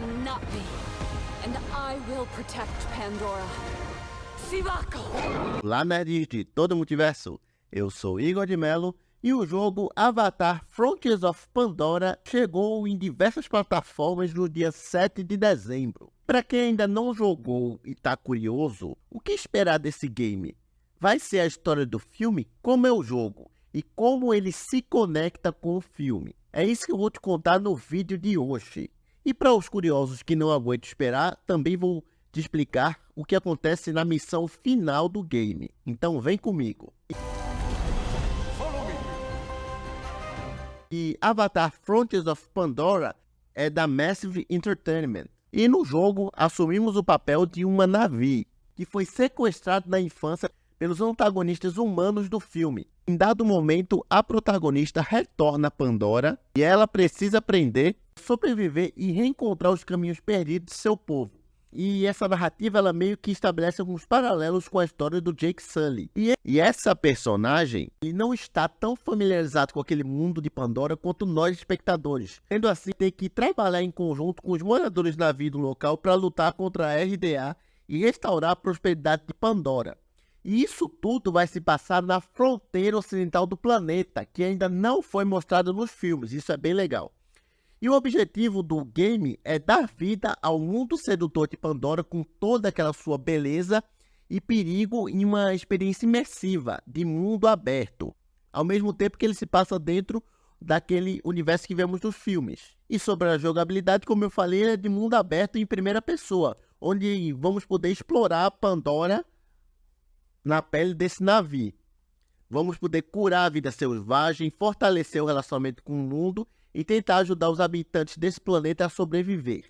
not me. And I will protect Pandora. Sivako! Olá, nerds de todo o multiverso. Eu sou Igor de Mello e o jogo Avatar Frontiers of Pandora chegou em diversas plataformas no dia 7 de dezembro. Para quem ainda não jogou e tá curioso, o que esperar desse game? Vai ser a história do filme? Como é o jogo? E como ele se conecta com o filme? É isso que eu vou te contar no vídeo de hoje. E para os curiosos que não aguentam esperar, também vou te explicar o que acontece na missão final do game. Então vem comigo. E Avatar Frontiers of Pandora é da Massive Entertainment. E no jogo assumimos o papel de uma Na'vi, que foi sequestrada na infância pelos antagonistas humanos do filme. Em dado momento, a protagonista retorna a Pandora e ela precisa aprender, sobreviver e reencontrar os caminhos perdidos de seu povo. E essa narrativa ela meio que estabelece alguns paralelos com a história do Jake Sully. E essa personagem ele não está tão familiarizado com aquele mundo de Pandora quanto nós espectadores. Sendo assim, tem que trabalhar em conjunto com os moradores da vida local para lutar contra a RDA e restaurar a prosperidade de Pandora. E isso tudo vai se passar na fronteira ocidental do planeta, que ainda não foi mostrado nos filmes. Isso é bem legal. E o objetivo do game é dar vida ao mundo sedutor de Pandora com toda aquela sua beleza e perigo em uma experiência imersiva de mundo aberto, ao mesmo tempo que ele se passa dentro daquele universo que vemos nos filmes. E sobre a jogabilidade, como eu falei, é de mundo aberto em primeira pessoa, onde vamos poder explorar Pandora na pele desse Na'vi. Vamos poder curar a vida selvagem, fortalecer o relacionamento com o mundo e tentar ajudar os habitantes desse planeta a sobreviver.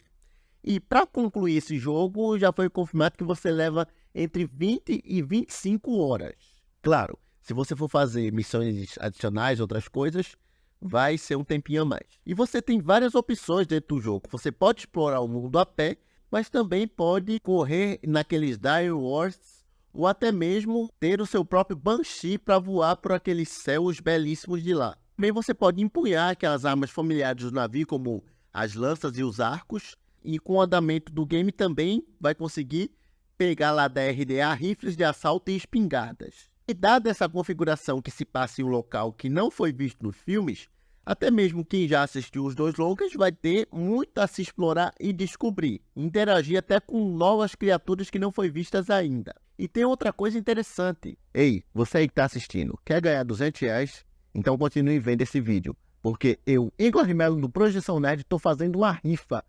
E para concluir esse jogo, já foi confirmado que você leva entre 20 e 25 horas. Claro, se você for fazer missões adicionais, outras coisas, vai ser um tempinho a mais. E você tem várias opções dentro do jogo. Você pode explorar o mundo a pé, mas também pode correr naqueles Dire Wars, ou até mesmo ter o seu próprio Banshee para voar por aqueles céus belíssimos de lá. Também você pode empunhar aquelas armas familiares do navio, como as lanças e os arcos, e com o andamento do game também vai conseguir pegar lá da RDA rifles de assalto e espingardas. E dada essa configuração que se passa em um local que não foi visto nos filmes, até mesmo quem já assistiu os dois longas vai ter muito a se explorar e descobrir, interagir até com novas criaturas que não foi vistas ainda. E tem outra coisa interessante. Ei, você aí que está assistindo, quer ganhar R$200? Então continue vendo esse vídeo, porque eu, Igor de Mello do Projeção Nerd, estou fazendo uma rifa,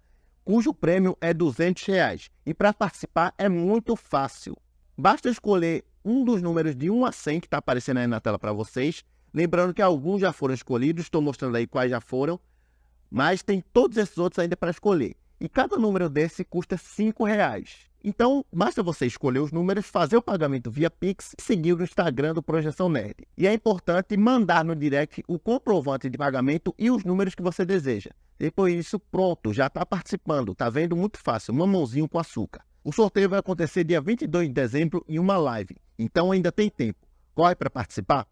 cujo prêmio é R$200. E para participar é muito fácil. Basta escolher um dos números de 1 a 100 que está aparecendo aí na tela para vocês. Lembrando que alguns já foram escolhidos, estou mostrando aí quais já foram, mas tem todos esses outros ainda para escolher. E cada número desse custa R$5. Então, basta você escolher os números, fazer o pagamento via Pix e seguir o Instagram do Projeção Nerd. E é importante mandar no direct o comprovante de pagamento e os números que você deseja. Depois disso, pronto, já está participando. Tá vendo? Muito fácil, mamãozinho com açúcar. O sorteio vai acontecer dia 22 de dezembro em uma live. Então ainda tem tempo. Corre para participar?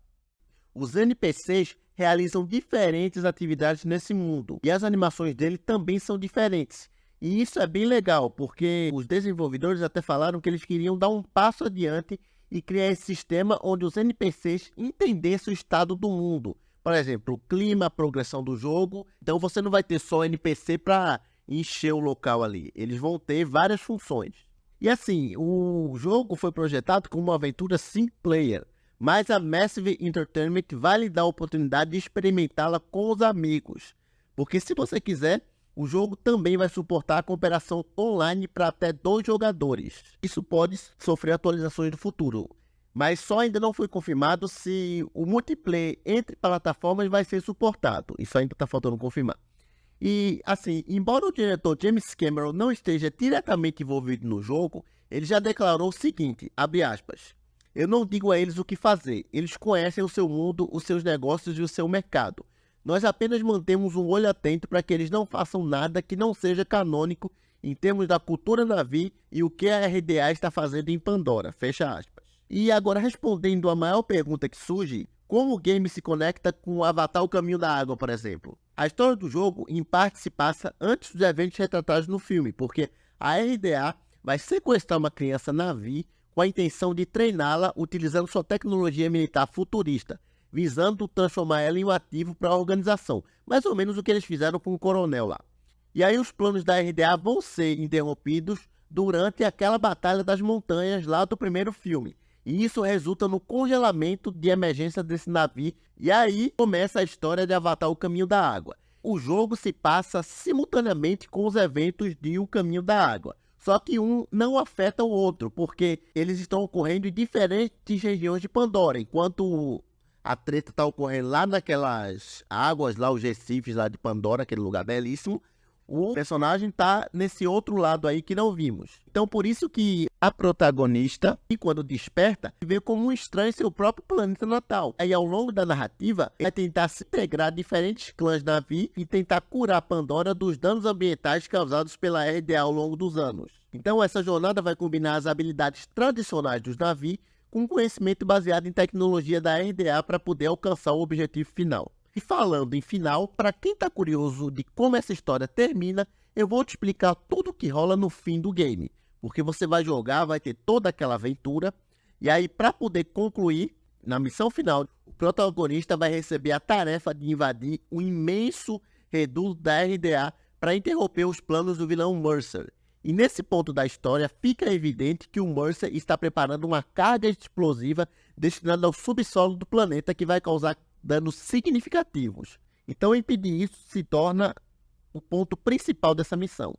Os NPCs realizam diferentes atividades nesse mundo. E as animações dele também são diferentes. E isso é bem legal, porque os desenvolvedores até falaram que eles queriam dar um passo adiante e criar esse sistema onde os NPCs entendessem o estado do mundo. Por exemplo, o clima, a progressão do jogo. Então você não vai ter só NPC para encher o local ali. Eles vão ter várias funções. E assim, o jogo foi projetado como uma aventura single player, mas a Massive Entertainment vai lhe dar a oportunidade de experimentá-la com os amigos. Porque se você quiser, o jogo também vai suportar a cooperação online para até 2 jogadores. Isso pode sofrer atualizações no futuro, mas só ainda não foi confirmado se o multiplayer entre plataformas vai ser suportado. Isso ainda está faltando confirmar. E assim, embora o diretor James Cameron não esteja diretamente envolvido no jogo, ele já declarou o seguinte, abre aspas, eu não digo a eles o que fazer, eles conhecem o seu mundo, os seus negócios e o seu mercado. Nós apenas mantemos um olho atento para que eles não façam nada que não seja canônico em termos da cultura Na'vi e o que a RDA está fazendo em Pandora, fecha aspas. E agora respondendo a maior pergunta que surge, como o game se conecta com o Avatar O Caminho da Água, por exemplo? A história do jogo, em parte, se passa antes dos eventos retratados no filme, porque a RDA vai sequestrar uma criança Na'vi com a intenção de treiná-la utilizando sua tecnologia militar futurista, visando transformar ela em um ativo para a organização, mais ou menos o que eles fizeram com o coronel lá. E aí os planos da RDA vão ser interrompidos durante aquela batalha das montanhas lá do primeiro filme. E isso resulta no congelamento de emergência desse navio. E aí começa a história de Avatar: O Caminho da Água. O jogo se passa simultaneamente com os eventos de O Caminho da Água. Só que um não afeta o outro, porque eles estão ocorrendo em diferentes regiões de Pandora. Enquanto a treta está ocorrendo lá naquelas águas, lá os recifes lá de Pandora, aquele lugar belíssimo, o personagem tá nesse outro lado aí que não vimos. Então por isso que a protagonista, e quando desperta, vê como um estranho em seu próprio planeta natal. Aí ao longo da narrativa, vai tentar se integrar a diferentes clãs Na'vi e tentar curar Pandora dos danos ambientais causados pela RDA ao longo dos anos. Então essa jornada vai combinar as habilidades tradicionais dos Na'vi com conhecimento baseado em tecnologia da RDA para poder alcançar o objetivo final. E falando em final, para quem está curioso de como essa história termina, eu vou te explicar tudo o que rola no fim do game. Porque você vai jogar, vai ter toda aquela aventura, e aí para poder concluir, na missão final, o protagonista vai receber a tarefa de invadir o imenso reduto da RDA para interromper os planos do vilão Mercer. E nesse ponto da história, fica evidente que o Mercer está preparando uma carga explosiva destinada ao subsolo do planeta que vai causar danos significativos. Então impedir isso se torna o ponto principal dessa missão.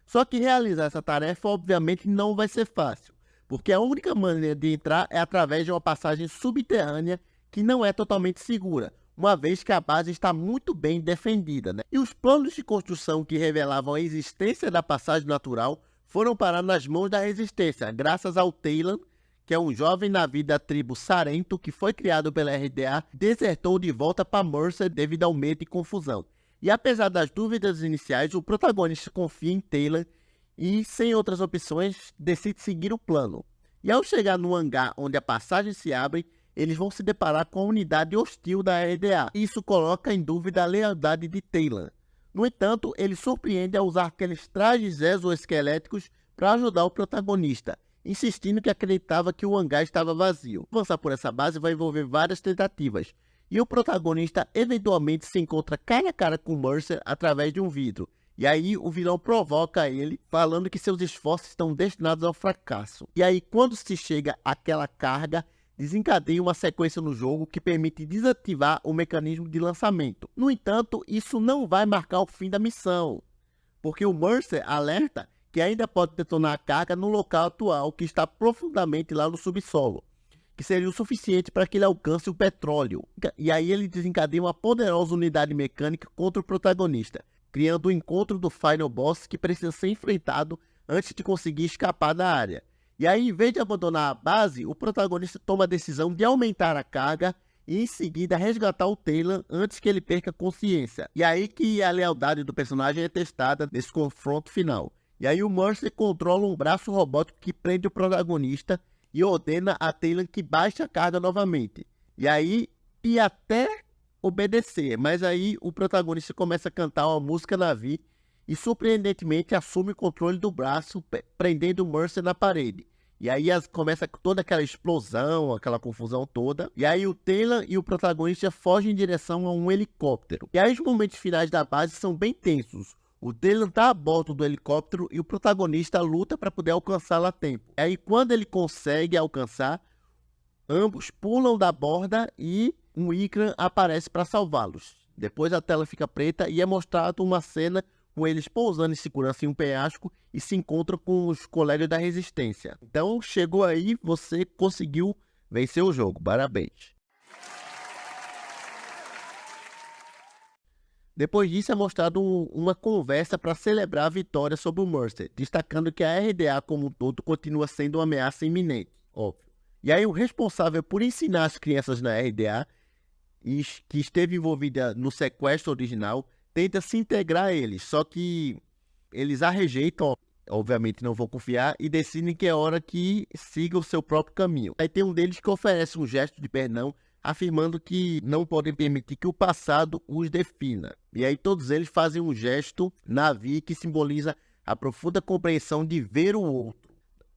Só que realizar essa tarefa obviamente não vai ser fácil, porque a única maneira de entrar é através de uma passagem subterrânea que não é totalmente segura, uma vez que a base está muito bem defendida, né? E os planos de construção que revelavam a existência da passagem natural foram parar nas mãos da Resistência, graças ao Talon, que é um jovem Na'vi da tribo Sarento que foi criado pela RDA, desertou de volta para Mercer devido ao medo e confusão. E apesar das dúvidas iniciais, o protagonista confia em Talon e, sem outras opções, decide seguir o plano. E ao chegar no hangar onde a passagem se abre, eles vão se deparar com a unidade hostil da RDA. Isso coloca em dúvida a lealdade de Talon. No entanto, ele surpreende ao usar aqueles trajes exoesqueléticos para ajudar o protagonista, insistindo que acreditava que o hangar estava vazio. Avançar por essa base vai envolver várias tentativas, e o protagonista eventualmente se encontra cara a cara com Mercer através de um vidro. E aí o vilão provoca ele, falando que seus esforços estão destinados ao fracasso. E aí quando se chega àquela carga, desencadeia uma sequência no jogo que permite desativar o mecanismo de lançamento. No entanto, isso não vai marcar o fim da missão, porque o Mercer alerta que ainda pode detonar a carga no local atual, que está profundamente lá no subsolo, que seria o suficiente para que ele alcance o petróleo. E aí ele desencadeia uma poderosa unidade mecânica contra o protagonista, criando o encontro do Final Boss que precisa ser enfrentado antes de conseguir escapar da área. E aí, em vez de abandonar a base, o protagonista toma a decisão de aumentar a carga e em seguida resgatar o Talon antes que ele perca a consciência. E aí que a lealdade do personagem é testada nesse confronto final. E aí o Mercer controla um braço robótico que prende o protagonista e ordena a Talon que baixe a carga novamente. E aí, e até obedecer, mas aí o protagonista começa a cantar uma música Na'vi e surpreendentemente assume o controle do braço, prendendo o Mercer na parede. E aí começa toda aquela explosão, aquela confusão toda. E aí o Talon e o protagonista fogem em direção a um helicóptero. E aí os momentos finais da base são bem tensos. O Talon está a bordo do helicóptero e o protagonista luta para poder alcançá-lo a tempo. E aí quando ele consegue alcançar, ambos pulam da borda e um Ikran aparece para salvá-los. Depois a tela fica preta e é mostrado uma cena com eles pousando em segurança em um penhasco e se encontram com os colégios da Resistência. Então chegou aí, você conseguiu vencer o jogo. Parabéns. Depois disso é mostrado uma conversa para celebrar a vitória sobre o Mercer, destacando que a RDA como um todo continua sendo uma ameaça iminente, óbvio. E aí o responsável por ensinar as crianças na RDA, que esteve envolvida no sequestro original, tenta se integrar a eles, só que eles a rejeitam, obviamente não vão confiar, e decidem que é hora que siga o seu próprio caminho. Aí tem um deles que oferece um gesto de perdão, afirmando que não podem permitir que o passado os defina. E aí todos eles fazem um gesto Na'vi que simboliza a profunda compreensão de ver o outro.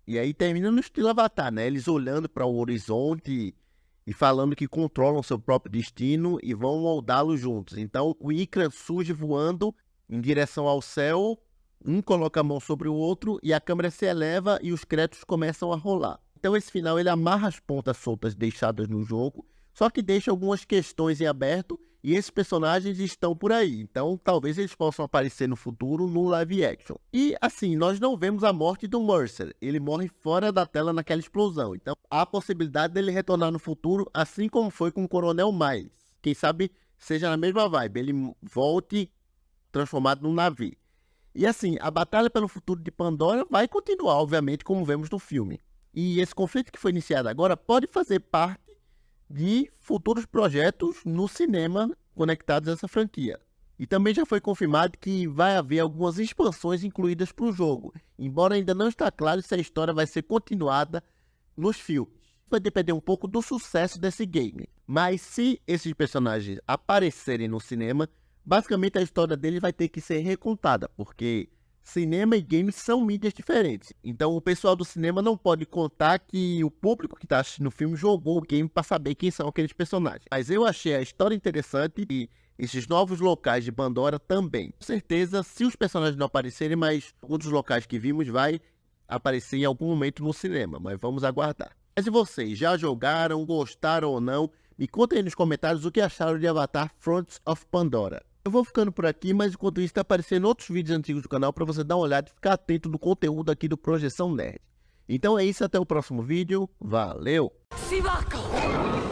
E aí termina no estilo Avatar, né? Eles olhando para o horizonte e falando que controlam seu próprio destino e vão moldá-lo juntos. Então o Ikran surge voando em direção ao céu, um coloca a mão sobre o outro e a câmera se eleva e os créditos começam a rolar. Então esse final ele amarra as pontas soltas deixadas no jogo, só que deixa algumas questões em aberto e esses personagens estão por aí. Então talvez eles possam aparecer no futuro no live action. E assim, nós não vemos a morte do Mercer. Ele morre fora da tela naquela explosão. Então há a possibilidade dele retornar no futuro, assim como foi com o Coronel Miles. Quem sabe seja na mesma vibe, ele volte transformado num Na'vi. E assim, a batalha pelo futuro de Pandora vai continuar, obviamente, como vemos no filme. E esse conflito que foi iniciado agora pode fazer parte de futuros projetos no cinema conectados a essa franquia. E também já foi confirmado que vai haver algumas expansões incluídas para o jogo, embora ainda não está claro se a história vai ser continuada nos filmes. Vai depender um pouco do sucesso desse game. Mas se esses personagens aparecerem no cinema, basicamente a história deles vai ter que ser recontada, porque cinema e games são mídias diferentes. Então o pessoal do cinema não pode contar que o público que está assistindo o filme jogou o game para saber quem são aqueles personagens. Mas eu achei a história interessante e esses novos locais de Pandora também. Com certeza, se os personagens não aparecerem, mas alguns dos locais que vimos vai aparecer em algum momento no cinema. Mas vamos aguardar. Mas e vocês, já jogaram, gostaram ou não? Me contem aí nos comentários o que acharam de Avatar Frontiers of Pandora. Eu vou ficando por aqui, mas enquanto isso está aparecendo outros vídeos antigos do canal para você dar uma olhada e ficar atento do conteúdo aqui do Projeção Nerd. Então é isso, até o próximo vídeo. Valeu! Sivako!